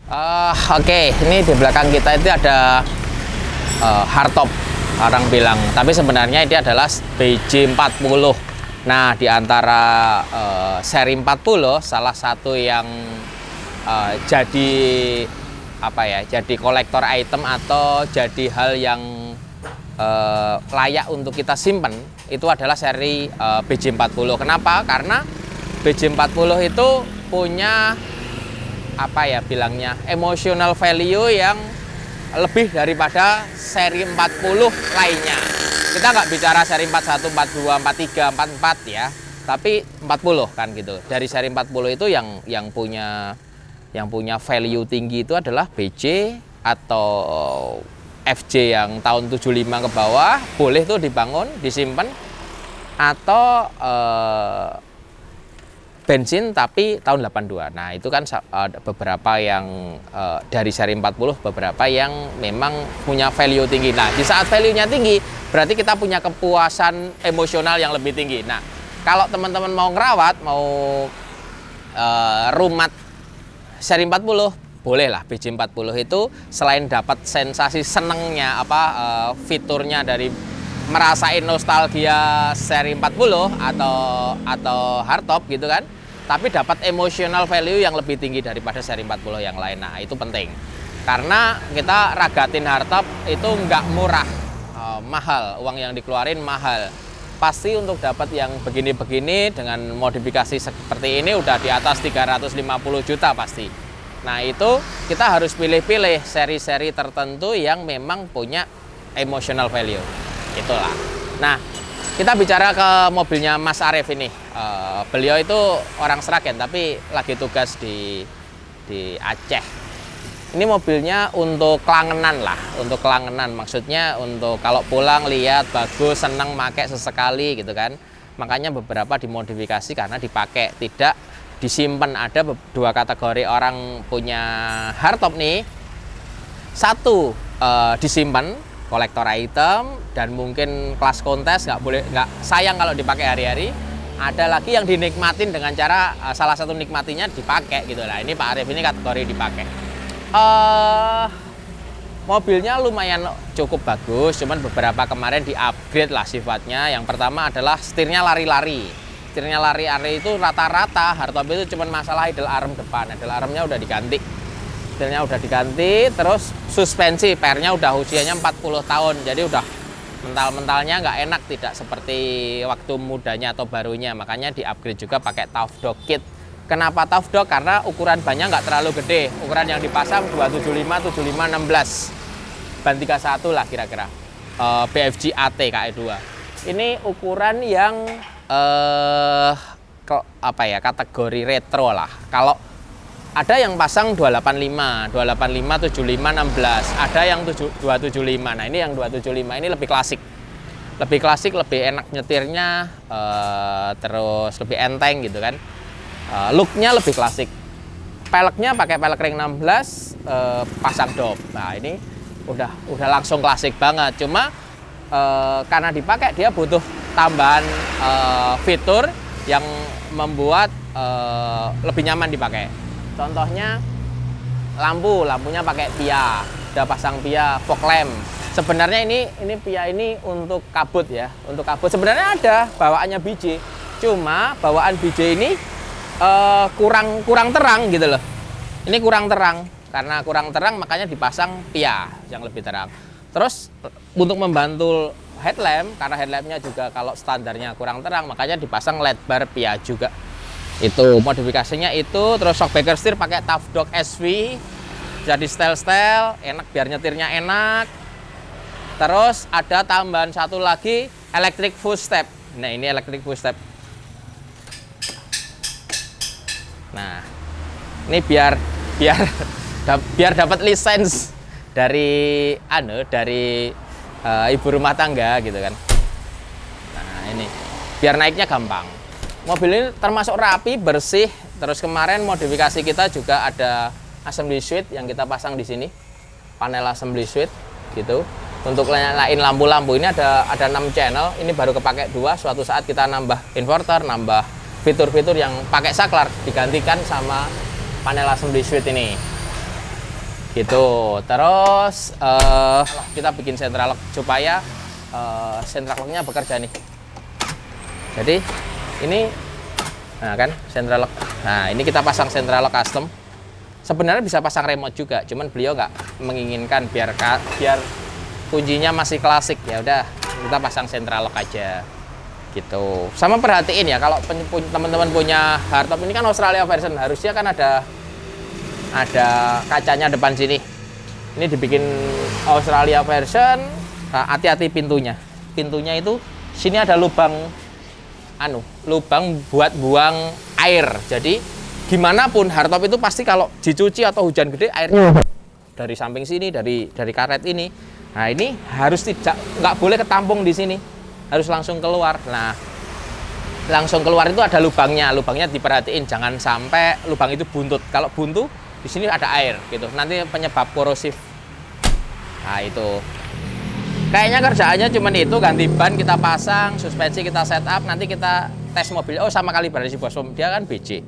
Oke, ini di belakang kita itu ada hardtop orang bilang, tapi sebenarnya ini adalah BJ40. Nah, di antara seri 40, salah satu yang jadi apa ya? Jadi kolektor item atau jadi hal yang layak untuk kita simpan itu adalah seri BJ40. Kenapa? Karena BJ40 itu punya apa ya bilangnya, emotional value yang lebih daripada seri 40 lainnya. Kita nggak bicara seri 41, 42, 43, 44 ya, tapi 40 kan gitu. Dari seri 40 itu yang punya value tinggi itu adalah BJ atau FJ yang tahun 75 ke bawah, boleh tuh dibangun, disimpan, atau bensin tapi tahun 82. Nah, itu kan beberapa yang dari seri 40, beberapa yang memang punya value tinggi. Nah, di saat value-nya tinggi, berarti kita punya kepuasan emosional yang lebih tinggi. Nah, kalau teman-teman mau ngerawat, mau rumat seri 40, bolehlah BJ40 itu selain dapat sensasi senengnya fiturnya dari merasain nostalgia seri 40 atau hardtop gitu kan, tapi dapat emotional value yang lebih tinggi daripada seri 40 yang lain. Nah, itu penting karena kita ragatin hardtop itu nggak murah, mahal, uang yang dikeluarin mahal. Pasti untuk dapat yang begini-begini dengan modifikasi seperti ini udah di atas 350 juta pasti. Nah, itu kita harus pilih-pilih seri-seri tertentu yang memang punya emotional value. Itulah. Nah, kita bicara ke mobilnya Mas Arief ini. Beliau itu orang Sragen tapi lagi tugas di Aceh. Ini mobilnya untuk kelangenan lah, untuk kelangenan. Maksudnya untuk kalau pulang lihat bagus, seneng pakai sesekali gitu kan. Makanya beberapa dimodifikasi karena dipakai, tidak disimpan. Ada dua kategori orang punya hardtop nih. Satu disimpan, kolektor item, dan mungkin kelas kontes, nggak sayang kalau dipakai hari-hari. Ada lagi yang dinikmatin dengan cara salah satu nikmatinya dipakai gitu lah. Ini Pak Arief ini kategori dipakai. Mobilnya lumayan cukup bagus, cuman beberapa kemarin di-upgrade lah sifatnya. Yang pertama adalah setirnya lari-lari. Setirnya lari-lari itu rata-rata hardtop itu cuman masalah idle arm depan. Idle armnya udah diganti. Setirnya udah diganti, terus suspensi pernya udah usianya 40 tahun, jadi udah mental-mentalnya nggak enak, tidak seperti waktu mudanya atau barunya. Makanya di-upgrade juga pakai Tough Dog Kit. Kenapa Tough Dog? Karena ukuran bannya nggak terlalu gede. Ukuran yang dipasang 275, 75, 16. Ban 31 lah kira-kira. BFG AT KE2. Ini ukuran yang kategori retro lah. Kalau ada yang pasang 285, 75, 16. Ada yang 275. Nah, ini yang 275 ini lebih klasik. Lebih klasik, lebih enak nyetirnya, terus lebih enteng gitu kan. Looknya lebih klasik. Peleknya pakai pelek ring 16, pasang dop. Nah, ini udah langsung klasik banget. Cuma karena dipakai dia butuh tambahan fitur yang membuat lebih nyaman dipakai. Contohnya lampunya pakai pia, udah pasang pia, fog lamp. Sebenarnya ini pia ini untuk kabut ya, untuk kabut. Sebenarnya ada bawaannya BJ, cuma bawaan BJ ini kurang terang gitu loh. Ini kurang terang, karena kurang terang makanya dipasang pia yang lebih terang. Terus untuk membantu headlamp, karena headlampnya juga kalau standarnya kurang terang, makanya dipasang LED bar pia juga. Itu modifikasinya itu. Terus shockbreaker setir pakai Tough Dog SV, jadi style enak biar nyetirnya enak. Terus ada tambahan satu lagi, electric footstep. Nah, ini electric footstep. Nah, ini biar dapat lisensi dari ibu rumah tangga gitu kan. Nah, ini biar naiknya gampang. Mobil ini termasuk rapi, bersih. Terus kemarin modifikasi kita juga ada assembly switch yang kita pasang di sini. Panel assembly switch gitu. Untuk nyalain lampu-lampu ini ada 6 channel. Ini baru kepake 2. Suatu saat kita nambah inverter, nambah fitur-fitur yang pakai saklar, digantikan sama panel assembly switch ini. Gitu. Terus kita bikin central lock supaya central locknya bekerja nih. Jadi ini, nah kan central lock. Nah ini kita pasang central lock custom. Sebenarnya bisa pasang remote juga, cuman beliau nggak menginginkan biar kuncinya masih klasik. Ya udah kita pasang central lock aja. Gitu. Sama perhatiin ya, kalau teman-teman punya hardtop ini kan Australia version, harusnya kan ada kacanya depan sini. Ini dibikin Australia version, hati-hati pintunya. Pintunya itu sini ada lubang buat buang air. Jadi gimana pun hardtop itu pasti kalau dicuci atau hujan gede airnya dari samping sini, dari karet ini. Nah, ini harus nggak boleh ketampung di sini. Harus langsung keluar. Nah, langsung keluar itu ada lubangnya. Lubangnya diperhatiin, jangan sampai lubang itu buntut. Kalau buntu, di sini ada air gitu. Nanti penyebab korosif. Nah, itu. Kayaknya kerjaannya cuma itu, ganti ban kita pasang, suspensi kita setup, nanti kita tes mobil. Oh, sama kalibrasi bospom. Dia kan BJ.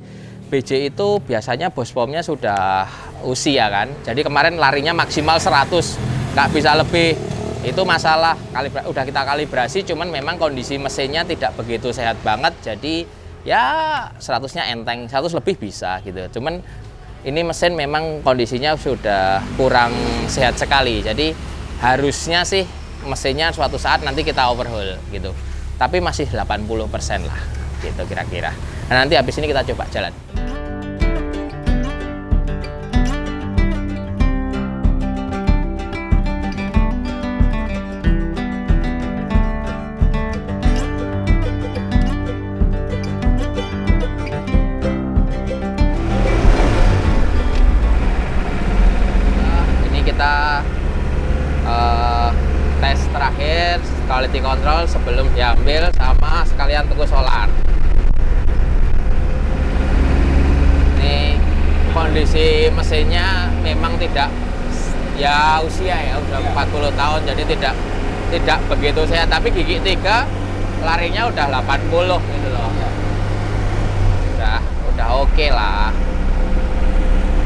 BJ itu biasanya bospomnya sudah usia kan. Jadi kemarin larinya maksimal 100, nggak bisa lebih. Itu masalah udah kita kalibrasi, cuman memang kondisi mesinnya tidak begitu sehat banget, jadi ya 100-nya enteng, 100 lebih bisa gitu. Cuman ini mesin memang kondisinya sudah kurang sehat sekali, jadi harusnya sih mesinnya suatu saat nanti kita overhaul gitu, tapi masih 80% lah gitu kira-kira. Nah, nanti habis ini kita coba jalan. Tes terakhir quality control sebelum diambil, sama sekalian tunggu solar. Ini kondisi mesinnya memang tidak, ya usia ya udah 40 tahun, jadi tidak begitu sehat, tapi gigi 3 larinya udah 80 gitu loh. Udah oke lah,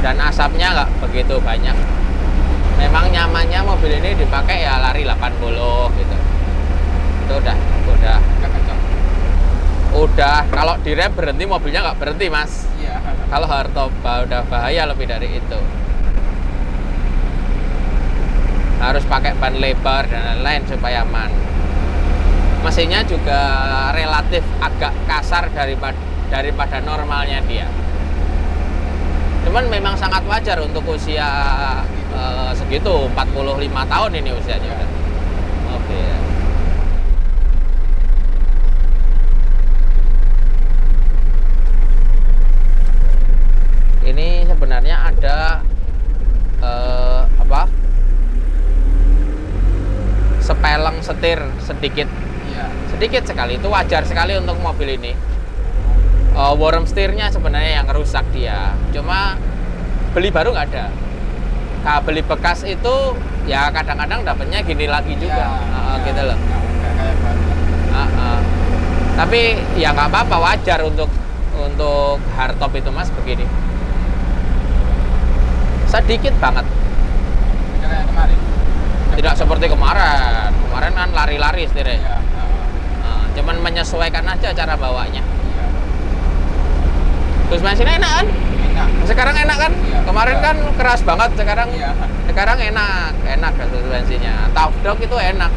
dan asapnya nggak begitu banyak. Memang nyamannya mobil ini dipakai ya lari 80 gitu. Itu udah kalau direm berhenti mobilnya nggak berhenti, Mas. Iya. Kalau hardtop udah bahaya lebih dari itu. Harus pakai ban lebar dan lain-lain supaya aman. Mesinnya juga relatif agak kasar daripada normalnya dia. Cuman memang sangat wajar untuk usia segitu, 45 tahun ini usianya. Oke. Ini sebenarnya ada sepeleng setir sedikit. Iya. Sedikit sekali, itu wajar sekali untuk mobil ini. Worm setirnya sebenarnya yang rusak dia. Cuma beli baru nggak ada. Nah, beli bekas itu ya kadang-kadang dapatnya gini lagi juga, gitu loh. Tapi ya nggak apa-apa, wajar untuk hardtop itu, Mas, begini. Sedikit banget. Kayak kemarin. Tidak seperti kemarin. Kemarin kan lari-lari setirnya. Ya. Cuman menyesuaikan aja cara bawanya. Ya. Suspensinya enak kan? Sekarang enak kan? Iya, kemarin kan keras banget, sekarang enak suspensinya. Tough Dog itu enak.